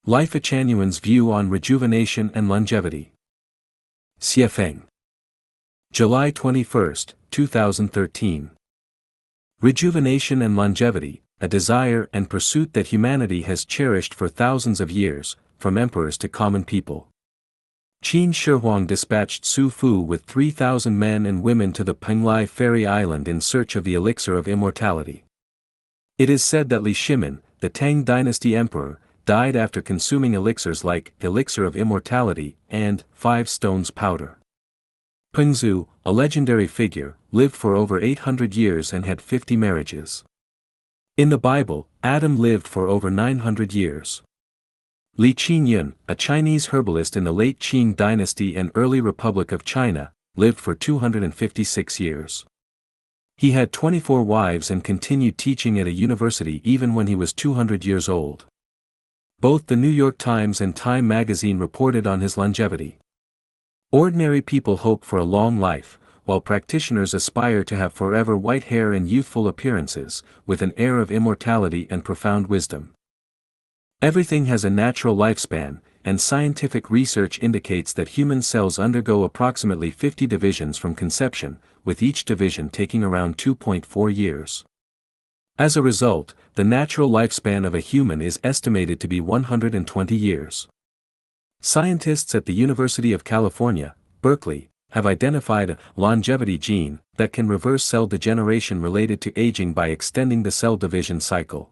Lifechanyuan's view on rejuvenation and longevity. Xiefeng. July 21, 2013. Rejuvenation and longevity, a desire and pursuit that humanity has cherished for thousands of years, from emperors to common people. Qin Shi Huang dispatched Su Fu with 3,000 men and women to the Penglai fairy island in search of the elixir of immortality. It is said that Li Shimin, the Tang dynasty emperor, died after consuming elixirs like elixir of immortality and 5 stones powder. Pengzu, a legendary figure, lived for over 800 years and had 50 marriages. In the Bible, Adam lived for over 900 years. Lifechanyuan, a Chinese herbalist in the late Qing dynasty and early Republic of China, lived for 256 years. He had 24 wives and continued teaching at a university even when he was 200 years old. Both the New York Times and Time magazine reported on his longevity. Ordinary people hope for a long life, while practitioners aspire to have forever white hair and youthful appearances, with an air of immortality and profound wisdom. Everything has a natural lifespan, and scientific research indicates that human cells undergo approximately 50 divisions from conception, with each division taking around 2.4 years. As a result, the natural lifespan of a human is estimated to be 120 years. Scientists at the University of California, Berkeley, have identified a longevity gene that can reverse cell degeneration related to aging by extending the cell division cycle.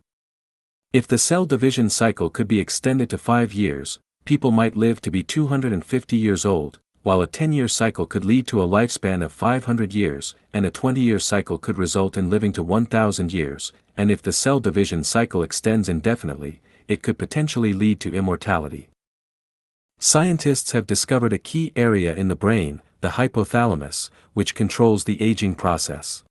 If the cell division cycle could be extended to 5 years, people might live to be 250 years old, while a 10-year cycle could lead to a lifespan of 500 years, and a 20-year cycle could result in living to 1,000 years, and if the cell division cycle extends indefinitely, it could potentially lead to immortality. Scientists have discovered a key area in the brain, the hypothalamus, which controls the aging process.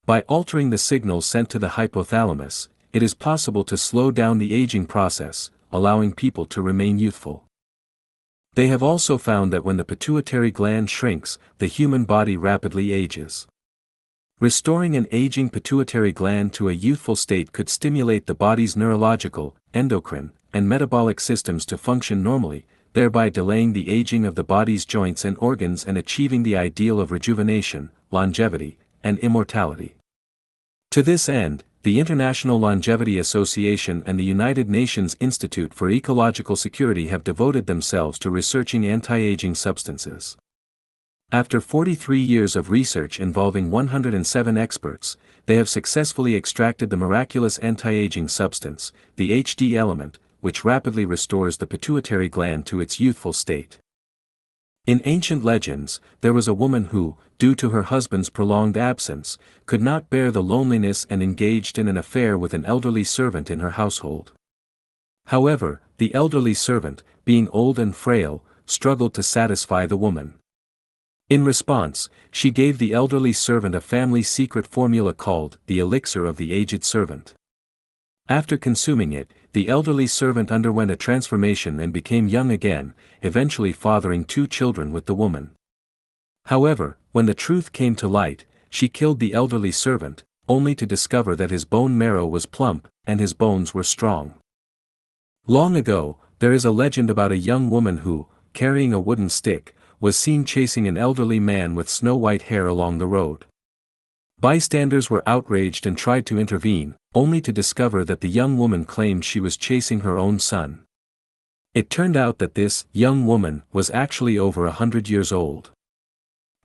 By altering the signals sent to the hypothalamus, it is possible to slow down the aging process, allowing people to remain youthful. They have also found that when the pituitary gland shrinks, the human body rapidly ages. Restoring an aging pituitary gland to a youthful state could stimulate the body's neurological, endocrine, and metabolic systems to function normally, thereby delaying the aging of the body's joints and organs and achieving the ideal of rejuvenation, longevity, and immortality. To this end, the International Longevity Association and the United Nations Institute for Ecological Security have devoted themselves to researching anti-aging substances. After 43 years of research involving 107 experts, they have successfully extracted the miraculous anti-aging substance, the HD element, which rapidly restores the pituitary gland to its youthful state. In ancient legends, there was a woman who, due to her husband's prolonged absence, could not bear the loneliness and engaged in an affair with an elderly servant in her household. However, the elderly servant, being old and frail, struggled to satisfy the woman. In response, she gave the elderly servant a family secret formula called the elixir of the aged servant. After consuming it, the elderly servant underwent a transformation and became young again, eventually fathering 2 children with the woman. However, when the truth came to light, she killed the elderly servant, only to discover that his bone marrow was plump, and his bones were strong. Long ago, there is a legend about a young woman who, carrying a wooden stick, was seen chasing an elderly man with snow-white hair along the road. Bystanders were outraged and tried to intervene, only to discover that the young woman claimed she was chasing her own son. It turned out that this young woman was actually over 100 years old.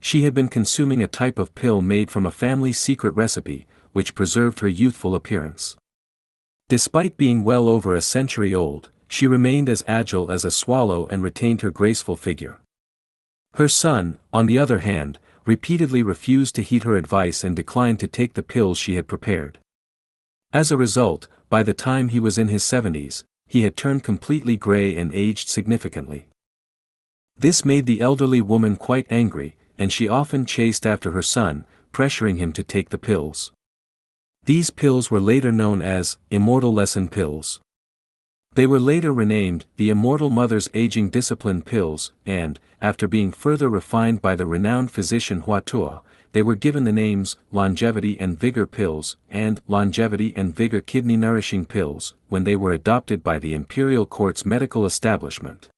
She had been consuming a type of pill made from a family secret recipe, which preserved her youthful appearance. Despite being well over a century old, she remained as agile as a swallow and retained her graceful figure. Her son, on the other hand, repeatedly refused to heed her advice and declined to take the pills she had prepared. As a result, by the time he was in his 70s, he had turned completely gray and aged significantly. This made the elderly woman quite angry, and she often chased after her son, pressuring him to take the pills. These pills were later known as immortal lesson pills. They were later renamed the Immortal Mother's Aging Discipline Pills, and, after being further refined by the renowned physician Hua Tuo, they were given the names Longevity and Vigor Pills and Longevity and Vigor Kidney Nourishing Pills when they were adopted by the Imperial Court's medical establishment.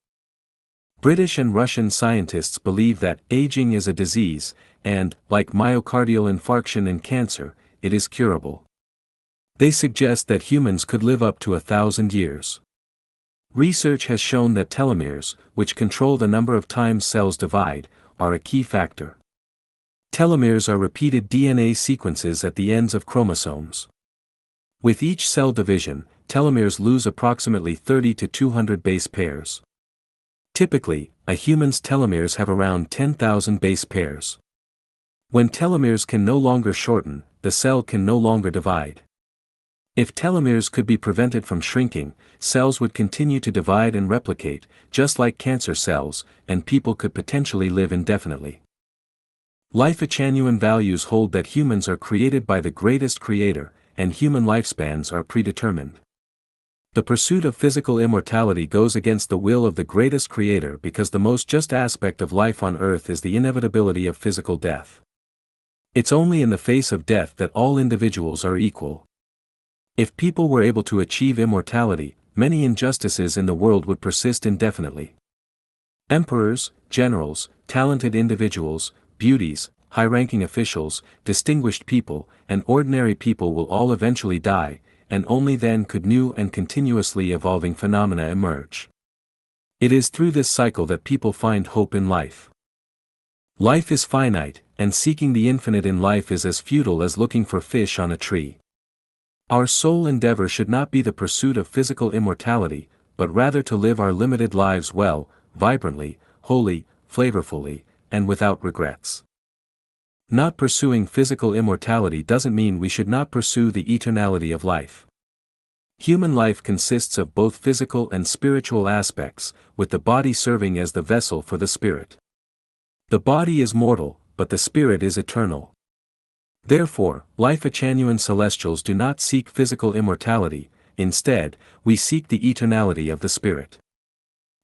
British and Russian scientists believe that aging is a disease, and, like myocardial infarction and cancer, it is curable. They suggest that humans could live up to 1,000 years. Research has shown that telomeres, which control the number of times cells divide, are a key factor. Telomeres are repeated DNA sequences at the ends of chromosomes. With each cell division, telomeres lose approximately 30 to 200 base pairs. Typically, a human's telomeres have around 10,000 base pairs. When telomeres can no longer shorten, the cell can no longer divide. If telomeres could be prevented from shrinking, cells would continue to divide and replicate, just like cancer cells, and people could potentially live indefinitely. Lifechanyuan values hold that humans are created by the greatest creator, and human lifespans are predetermined. The pursuit of physical immortality goes against the will of the greatest creator because the most just aspect of life on earth is the inevitability of physical death. It's only in the face of death that all individuals are equal. If people were able to achieve immortality, many injustices in the world would persist indefinitely. Emperors, generals, talented individuals, beauties, high-ranking officials, distinguished people, and ordinary people will all eventually die, and only then could new and continuously evolving phenomena emerge. It is through this cycle that people find hope in life. Life is finite, and seeking the infinite in life is as futile as looking for fish on a tree. Our sole endeavor should not be the pursuit of physical immortality, but rather to live our limited lives well, vibrantly, wholly, flavorfully, and without regrets. Not pursuing physical immortality doesn't mean we should not pursue the eternality of life. Human life consists of both physical and spiritual aspects, with the body serving as the vessel for the spirit. The body is mortal, but the spirit is eternal. Therefore, Lifechanyuan celestials do not seek physical immortality, instead, we seek the eternality of the spirit.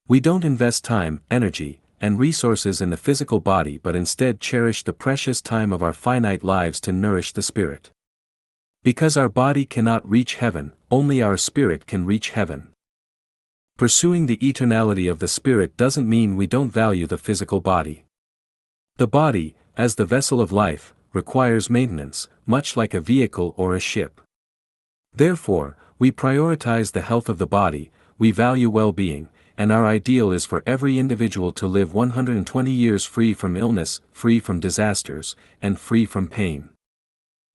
We don't invest time, energy, and resources in the physical body but instead cherish the precious time of our finite lives to nourish the spirit. Because our body cannot reach heaven, only our spirit can reach heaven. Pursuing the eternality of the spirit doesn't mean we don't value the physical body. The body, as the vessel of life, requires maintenance, much like a vehicle or a ship. Therefore, we prioritize the health of the body, we value well-being, and our ideal is for every individual to live 120 years free from illness, free from disasters, and free from pain.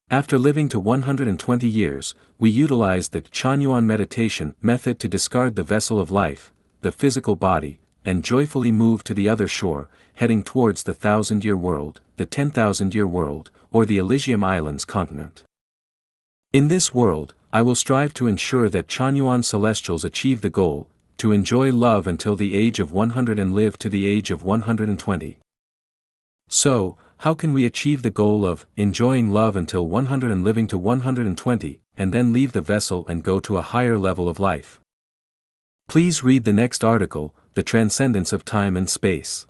After living to 120 years, we utilize the Chanyuan meditation method to discard the vessel of life, the physical body, and joyfully move to the other shore, heading towards the 1,000-year world, the 10,000-year world, or the Elysium Islands continent. In this world, I will strive to ensure that Chanyuan celestials achieve the goal, to enjoy love until the age of 100 and live to the age of 120. So, how can we achieve the goal of enjoying love until 100 and living to 120, and then leave the vessel and go to a higher level of life? Please read the next article, The Transcendence of Time and Space.